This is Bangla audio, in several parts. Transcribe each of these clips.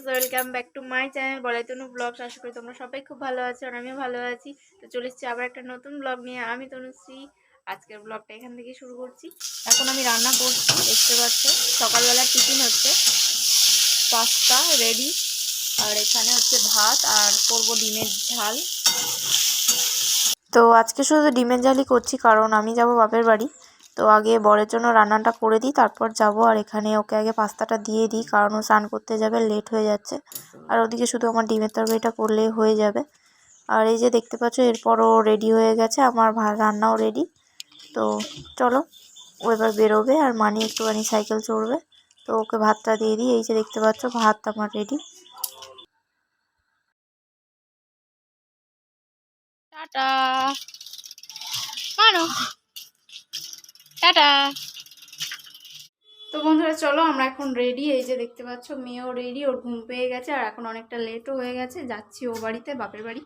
Friends, welcome back to my channel বলাইতনু ব্লগস। আশা করি তোমরা সবাই খুব ভালো আছো আর আমিও ভালো আছি। তো চলে এসেছি আবার একটা নতুন ব্লগ নিয়ে। আমি তনুশ্রী। আজকের ব্লগটা এখান থেকে শুরু করছি। এখন আমি রান্না করছি, দেখতে পাচ্ছ। সকালবেলা টিফিন হচ্ছে, পাস্তা রেডি, আর এখানে হচ্ছে ভাত আর করবো ডিমের ঝাল। তো আজকে শুধু ডিমের ঝালই করছি, কারণ আমি যাব বাপের বাড়ি। তো আগে বরের জন্য রান্নাটা করে দিই, তারপর যাব। আর এখানে ওকে আগে পাস্তাটা দিয়ে দিই, কারণ ও স্নান করতে যাবে, লেট হয়ে যাচ্ছে। আর ওদিকে শুধু আমার ডিমের তরকারিটা করলেই হয়ে যাবে। আর এই যে দেখতে পাচ্ছ, এরপরও রেডি হয়ে গেছে, আমার রান্নাও রেডি। তো চলো, ও এবার বেরোবে আর মানি একটুখানি সাইকেল চড়বে। তো ওকে ভাতটা দিয়ে দিই। এই যে দেখতে পাচ্ছ, ভাত আমার রেডি। টাটা মানো, টাটা। তো বন্ধুরা চলো, আমরা এখন রেডি। এই যে দেখতে পাচ্ছ, মেয়েও রেডি, ওর ঘুম পেয়ে গেছে। আর এখন অনেকটা লেটও হয়ে গেছে, যাচ্ছি ও বাড়িতে, বাপের বাড়ি।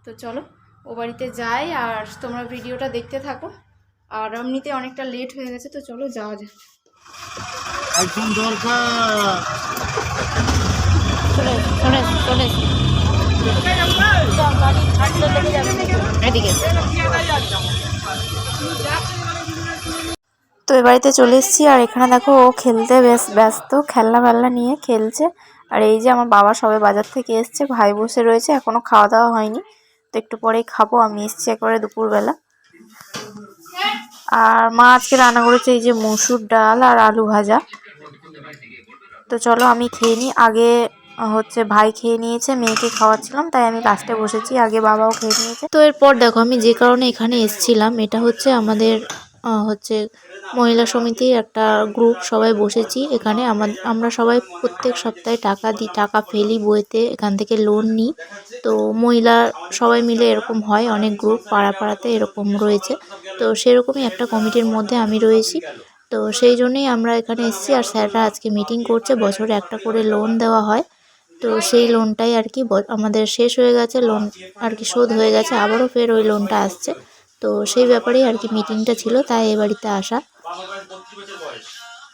তো চলো ও বাড়িতে যাই, আর তোমরা ভিডিওটা দেখতে থাকো। আর এমনিতে অনেকটা লেট হয়ে গেছে, তো চলো যাওয়া যাক। একদম দরকার। তো এ বাড়িতে চলে এসেছি, আর এখানে দেখো ও খেলতে বেশ ব্যস্ত, খেলনা ফেলনা নিয়ে খেলছে। আর এই যে আমার বাবা সবে বাজার থেকে এসছে, ভাই বসে রয়েছে, এখনো খাওয়া দাওয়া হয়নি। তো একটু পরেই খাবো, আমি এসছি একেবারে দুপুরবেলা। আর মা আজকে রান্না করেছে এই যে মসুর ডাল আর আলু ভাজা। তো চলো আমি খেয়ে নিই আগে। হচ্ছে ভাই খেয়ে নিয়েছে, মেয়েকে খাওয়াচ্ছিলাম, তাই আমি লাস্টে বসেছি, আগে বাবাও খেয়ে নিয়েছে। তো এরপর দেখো, আমি যে কারণে এখানে এসেছিলাম, এটা হচ্ছে আমাদের হচ্ছে মহিলা সমিতির একটা গ্রুপ, সবাই বসেছি এখানে। আমরা সবাই প্রত্যেক সপ্তাহে টাকা দিই, টাকা ফেলি বইতে, এখান থেকে লোন নিই। তো মহিলা সবাই মিলে এরকম হয়, অনেক গ্রুপ পাড়া পাড়াতে এরকম রয়েছে। তো সেরকমই একটা কমিটির মধ্যে আমি রয়েছি। তো সেই জন্যই আমরা এখানে এসেছি। আর স্যাররা আজকে মিটিং করছে, বছরে একটা করে লোন দেওয়া হয়। তো সেই লোনটাই আর কি আমাদের শেষ হয়ে গেছে, লোন আর কি শোধ হয়ে গেছে, আবারও ফের ওই লোনটা আসছে। তো সেই ব্যাপারেই আর কি মিটিংটা ছিল, তাই এ বাড়িতে আসা।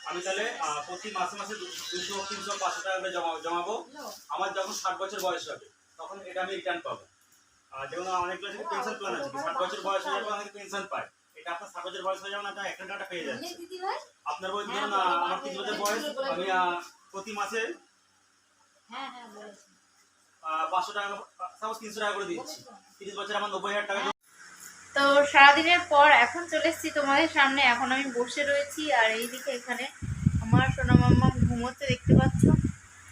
আমি তাহলে প্রতি মাসে মাসে 200, 300, 500 টাকা করে জমাবো। আমার যখন 60 বছর বয়স হবে, তখন এটা আমি রিটার্ন পাবো। যেমন অনেকগুলো পেনশন প্ল্যান আছে, 60 বছর বয়স হয়ে যাবে অনেকে পেনশন পায়। এটা আপনার 60 বছর বয়স হয়ে যাবে না, আপনার একটা টাকা পেয়ে যাচ্ছে। আপনার বয়স ধরুন আমার 30 বছর বয়স, আমি প্রতি মাসে 500 টাকা, সাপোজ 300 টাকা করে দিচ্ছি। 30 বছর আমার 90,000 টাকা। তো সারাদিনের পর এখন চলে এসেছি তোমাদের সামনে। এখন আমি বসে রয়েছি, আর এইদিকে এখানে আমার সোনা মাম্মা ঘুমোচ্ছে, দেখতে পাচ্ছ।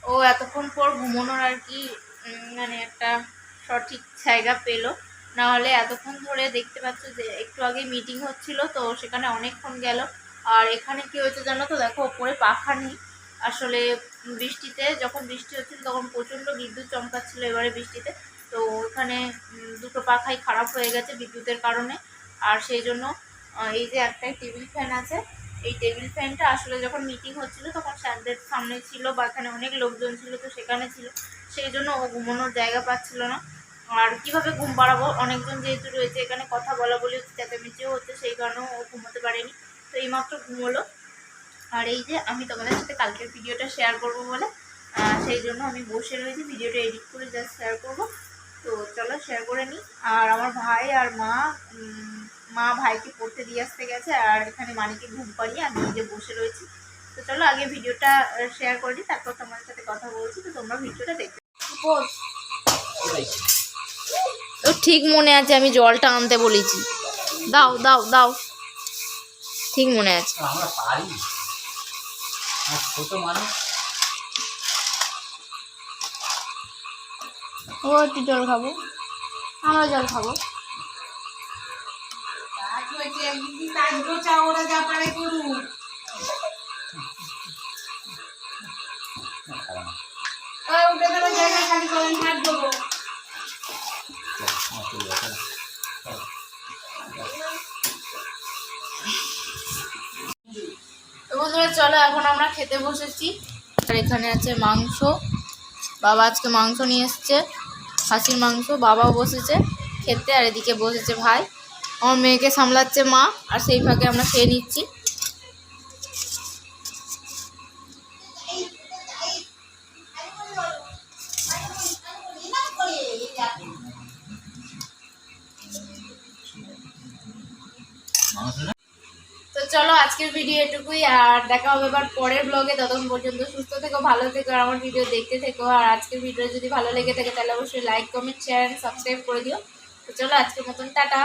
ও এতক্ষণ পর ঘুমানোর আর কি মানে একটা সঠিক জায়গা পেলো। নাহলে এতক্ষণ ধরে দেখতে পাচ্ছ যে একটু আগে মিটিং হচ্ছিল, তো সেখানে অনেকক্ষণ গেল। আর এখানে কি হয়েছে জানো তো, দেখো ওপরে পাখা নেই। আসলে বৃষ্টিতে, যখন বৃষ্টি হচ্ছিল তখন প্রচণ্ড বিদ্যুৎ চমকাচ্ছিল এবারে বৃষ্টিতে। তো ওখানে দুটো পাখাই খারাপ হয়ে গেছে বিদ্যুতের কারণে। আর সেই জন্য এই যে একটাই টেবিল ফ্যান আছে, এই টেবিল ফ্যানটা আসলে যখন মিটিং হচ্ছিল তখন স্যারদের সামনে ছিল, বা এখানে অনেক লোকজন ছিল, তো সেখানে ছিল। সেই জন্য ও ঘুমানোর জায়গা পাচ্ছিল না। আর কিভাবে ঘুম পাড়াবো, অনেকজন যেহেতু রয়েছে এখানে, কথা বলা বলি হচ্ছে, চেঁচামেচিও হচ্ছে, সেই কারণেও ও ঘুমোতে পারেনি। তো এইমাত্র ঘুমোলো। আর এই যে আমি তোমাদের সাথে কালকের ভিডিওটা শেয়ার করবো বলে সেই জন্য আমি বসে রয়েছি, ভিডিওটা এডিট করে জাস্ট শেয়ার করবো। তো চলো শেয়ার করে নিই। আর আমার ভাই আর মা ভাইকে পড়তে দিয়ে আসতে গেছে, আর এখানে মানিকে ঘুম পাড়িয়ে আমি নিজে বসে রয়েছি। তো চলো আগে ভিডিওটা শেয়ার করে দিই, তারপর তোমাদের সাথে কথা বলছি। তো তোমরা ভিডিওটা দেখতে। ও ঠিক মনে আছে, আমি জলটা আনতে বলেছি। দাও দাও দাও, ঠিক মনে আছে। ও একটু জল খাবো, আমরা জল খাবো। তো বন্ধুরা চলো, এখন আমরা খেতে বসেছি। আর এখানে আছে মাংস, বাবা আজকে মাংস নিয়ে এসছে, খাসির মাংস। বাবাও বসেছে খেতে, আর এদিকে বসেছে ভাই, আমার মেয়েকে সামলাচ্ছে মা, আর সেই ফাঁকে আমরা খেয়ে নিচ্ছি। তো চলো আজকের ভিডিও এটুকুই, আর দেখা হবে এবার পরের ব্লগে। ততক্ষণ পর্যন্ত সুস্থ থেকো, ভালো থেকো, আর আমার ভিডিও দেখতে থেকো। আর আজকের ভিডিও যদি ভালো লেগে থাকে তাহলে অবশ্যই লাইক, কমেন্ট, শেয়ার, সাবস্ক্রাইব করে দিও। তো চলো আজকের মতন টাটা।